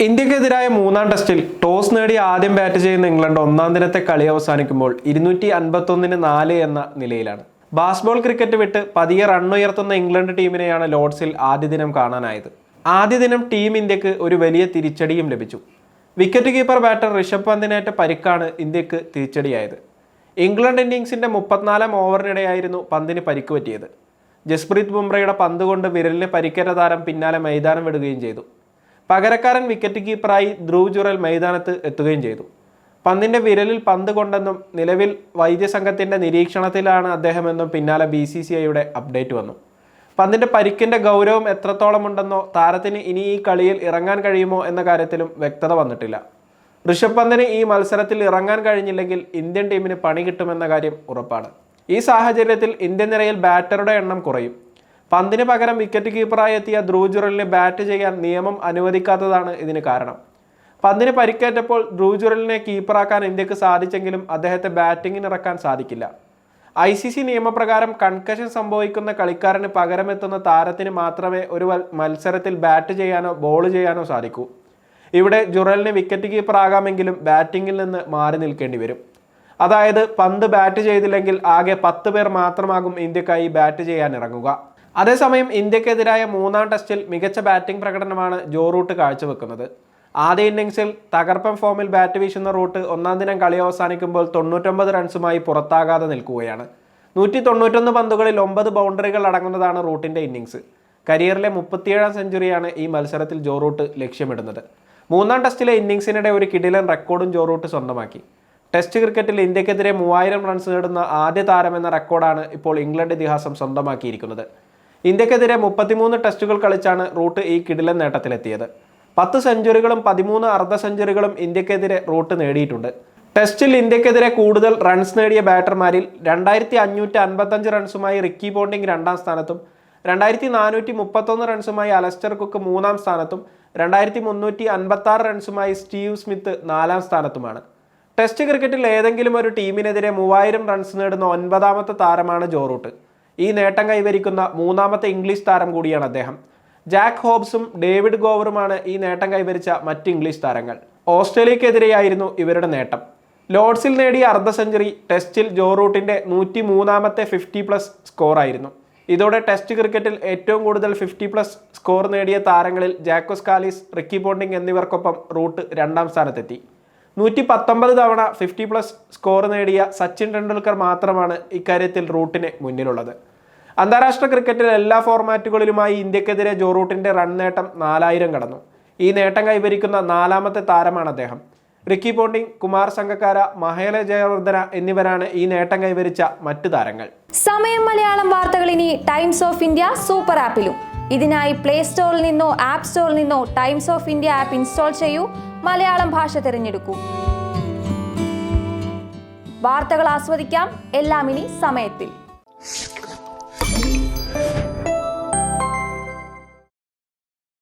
ഇന്ത്യക്കെതിരായ മൂന്നാം ടെസ്റ്റിൽ ടോസ് നേടി ആദ്യം ബാറ്റ് ചെയ്യുന്ന ഇംഗ്ലണ്ട് ഒന്നാം ദിനത്തെ കളി അവസാനിക്കുമ്പോൾ 251-4 എന്ന നിലയിലാണ്. ബാസ്ബോൾ ക്രിക്കറ്റ് വിട്ട് പതിയെ റണ്ണുയർത്തുന്ന ഇംഗ്ലണ്ട് ടീമിനെയാണ് ലോർഡ്സിൽ ആദ്യ ദിനം കാണാനായത്. ആദ്യ ദിനം ടീം ഇന്ത്യക്ക് ഒരു വലിയ തിരിച്ചടിയും ലഭിച്ചു. വിക്കറ്റ് കീപ്പർ ബാറ്റർ ഋഷഭ് പന്തിനേറ്റ പരിക്കാണ് ഇന്ത്യക്ക് തിരിച്ചടിയായത്. ഇംഗ്ലണ്ട് ഇന്നിംഗ്സിന്റെ 34-ാം ഓവറിനിടെയായിരുന്നു പന്തിന് പരിക്ക് പറ്റിയത്. ജസ്പ്രീത് ബുംറയുടെ പന്ത് കൊണ്ട് വിരലിന് പരിക്കേറ്റ താരം പിന്നാലെ മൈതാനം വിടുകയും ചെയ്തു. പകരക്കാരൻ വിക്കറ്റ് കീപ്പറായി ധ്രുവ് ജുറൽ മൈതാനത്ത് എത്തുകയും ചെയ്തു. പന്തിന്റെ വിരലിൽ പന്ത് കൊണ്ടെന്നും നിലവിൽ വൈദ്യസംഘത്തിന്റെ നിരീക്ഷണത്തിലാണ് അദ്ദേഹമെന്നും പിന്നാലെ BCCIയുടെ അപ്ഡേറ്റ് വന്നു. പന്തിന്റെ പരിക്കിന്റെ ഗൗരവം എത്രത്തോളമുണ്ടെന്നോ താരത്തിന് ഇനി ഈ കളിയിൽ ഇറങ്ങാൻ കഴിയുമോ എന്ന കാര്യത്തിലും വ്യക്തത വന്നിട്ടില്ല. ഋഷഭ് പന്തിന് ഈ മത്സരത്തിൽ ഇറങ്ങാൻ കഴിഞ്ഞില്ലെങ്കിൽ ഇന്ത്യൻ ടീമിന് പണി കിട്ടുമെന്ന കാര്യം ഉറപ്പാണ്. ഈ സാഹചര്യത്തിൽ ഇന്ത്യൻ നിരയിൽ ബാറ്ററുടെ എണ്ണം കുറയും. പന്തിന് പകരം വിക്കറ്റ് കീപ്പറായി എത്തിയ ധ്രുവ് ജുറലിന് ബാറ്റ് ചെയ്യാൻ നിയമം അനുവദിക്കാത്തതാണ് ഇതിന് കാരണം. പന്തിന് പരിക്കേറ്റപ്പോൾ ധ്രുവ് ജുറലിനെ കീപ്പറാക്കാൻ ഇന്ത്യക്ക് സാധിച്ചെങ്കിലും അദ്ദേഹത്തെ ബാറ്റിങ്ങിന് ഇറക്കാൻ സാധിക്കില്ല. ICC നിയമപ്രകാരം കൺകഷൻ സംഭവിക്കുന്ന കളിക്കാരന് പകരമെത്തുന്ന താരത്തിന് മാത്രമേ ഒരു മത്സരത്തിൽ ബാറ്റ് ചെയ്യാനോ ബോൾ ചെയ്യാനോ സാധിക്കൂ. ഇവിടെ ജുറലിന് വിക്കറ്റ് കീപ്പറാകാമെങ്കിലും ബാറ്റിങ്ങിൽ നിന്ന് മാറി നിൽക്കേണ്ടി വരും. അതായത് പന്ത് ബാറ്റ് ചെയ്തില്ലെങ്കിൽ ആകെ 10 പേർ മാത്രമാകും ഇന്ത്യക്കായി ബാറ്റ് ചെയ്യാൻ ഇറങ്ങുക. അതേസമയം ഇന്ത്യക്കെതിരായ മൂന്നാം ടെസ്റ്റിൽ മികച്ച ബാറ്റിംഗ് പ്രകടനമാണ് ജോ റൂട്ട് കാഴ്ചവെക്കുന്നത്. ആദ്യ ഇന്നിംഗ്സിൽ തകർപ്പൻ ഫോമിൽ ബാറ്റ് വീശുന്ന റൂട്ട് ഒന്നാം ദിനം കളി അവസാനിക്കുമ്പോൾ 99 റൺസുമായി പുറത്താകാതെ നിൽക്കുകയാണ്. 191 പന്തുകളിൽ 9 ബൗണ്ടറികൾ അടങ്ങുന്നതാണ് റൂട്ടിന്റെ ഇന്നിംഗ്സ്. കരിയറിലെ 37ാം സെഞ്ചുറിയാണ് ഈ മത്സരത്തിൽ ജോ റൂട്ട് ലക്ഷ്യമിടുന്നത്. മൂന്നാം ടെസ്റ്റിലെ ഇന്നിംഗ്സിനിടെ ഒരു കിടിലൻ റെക്കോർഡും ജോ റൂട്ട് സ്വന്തമാക്കി. ടെസ്റ്റ് ക്രിക്കറ്റിൽ ഇന്ത്യക്കെതിരെ 3000 റൺസ് നേടുന്ന ആദ്യ താരമെന്ന റെക്കോർഡാണ് ഇപ്പോൾ ഇംഗ്ലണ്ട് ഇതിഹാസം സ്വന്തമാക്കിയിരിക്കുന്നത്. ഇന്ത്യക്കെതിരെ 33 ടെസ്റ്റുകൾ കളിച്ചാണ് റൂട്ട് ഈ കിടിലൻ നേട്ടത്തിലെത്തിയത്. 10 സെഞ്ചുറികളും 13 അർദ്ധ സെഞ്ചുറികളും ഇന്ത്യക്കെതിരെ റൂട്ട് നേടിയിട്ടുണ്ട്. ടെസ്റ്റിൽ ഇന്ത്യക്കെതിരെ കൂടുതൽ റൺസ് നേടിയ ബാറ്റർമാരിൽ 2555 റൺസുമായി റിക്കി പോണ്ടിംഗ് 2ാം സ്ഥാനത്തും 2431 റൺസുമായി അലസ്റ്റർ കുക്ക് 3ാം സ്ഥാനത്തും 2356 റൺസുമായി സ്റ്റീവ് സ്മിത്ത് 4ാം സ്ഥാനത്തുമാണ്. ടെസ്റ്റ് ക്രിക്കറ്റിൽ ഏതെങ്കിലും ഒരു ടീമിനെതിരെ 3000 റൺസ് നേടുന്ന 9ാമത്തെ താരമാണ് ജോ റൂട്ട്. ഈ നേട്ടം കൈവരിക്കുന്ന 3ാമത്തെ ഇംഗ്ലീഷ് താരം കൂടിയാണ് അദ്ദേഹം. ജാക്ക് ഹോബ്സും ഡേവിഡ് ഗോവറുമാണ് ഈ നേട്ടം കൈവരിച്ച മറ്റ് ഇംഗ്ലീഷ് താരങ്ങൾ. ഓസ്ട്രേലിയക്കെതിരെയായിരുന്നു ഇവരുടെ നേട്ടം. ലോർഡ്സിൽ നേടിയ അർദ്ധ സെഞ്ചുറി ടെസ്റ്റിൽ ജോ റൂട്ടിന്റെ 103ാമത്തെ 50+ സ്കോറായിരുന്നു. ഇതോടെ ടെസ്റ്റ് ക്രിക്കറ്റിൽ ഏറ്റവും കൂടുതൽ 50+ സ്കോർ നേടിയ താരങ്ങളിൽ ജാക്കോസ് കാലിസ്, റിക്കി പോണ്ടിംഗ് എന്നിവർക്കൊപ്പം റൂട്ട് 2ാം സ്ഥാനത്തെത്തി. 119 തവണ 50+ സ്കോർ നേടിയ സച്ചിൻ ടെണ്ടുൽക്കർ മാത്രമാണ് ഇക്കാര്യത്തിൽ റൂട്ടിന് മുന്നിലുള്ളത്. അന്താരാഷ്ട്ര ക്രിക്കറ്റിൽ എല്ലാ ഫോർമാറ്റുകളിലുമായി ഇന്ത്യക്കെതിരെ ജോ റൂട്ടിന്റെ റൺ നേട്ടം 4000 കടന്നു. ഈ നേട്ടം കൈവരിക്കുന്ന 4ാമത്തെ താരമാണ് അദ്ദേഹം. റിക്കി പോണ്ടിംഗ്, കുമാർ സംഗക്കാര, മഹേല ജയവർദ്ധന എന്നിവരാണ് ഈ നേട്ടം കൈവരിച്ച മറ്റ് താരങ്ങൾ. സമയം മലയാളം വാർത്തകൾ ഇനി ടൈംസ് ഓഫ് ഇന്ത്യ സൂപ്പർ ആപ്പിലും. ഇതിനായി പ്ലേ സ്റ്റോറിൽ നിന്നോ ആപ്പ് സ്റ്റോറിൽ നിന്നോ times of India app install ചെയ്യൂ. മലയാളം ഭാഷ തിരഞ്ഞെടുക്കൂ. വാർത്തകൾ ആസ്വദിക്കാം. എല്ലാം ഇനി സമയത്തിൽ.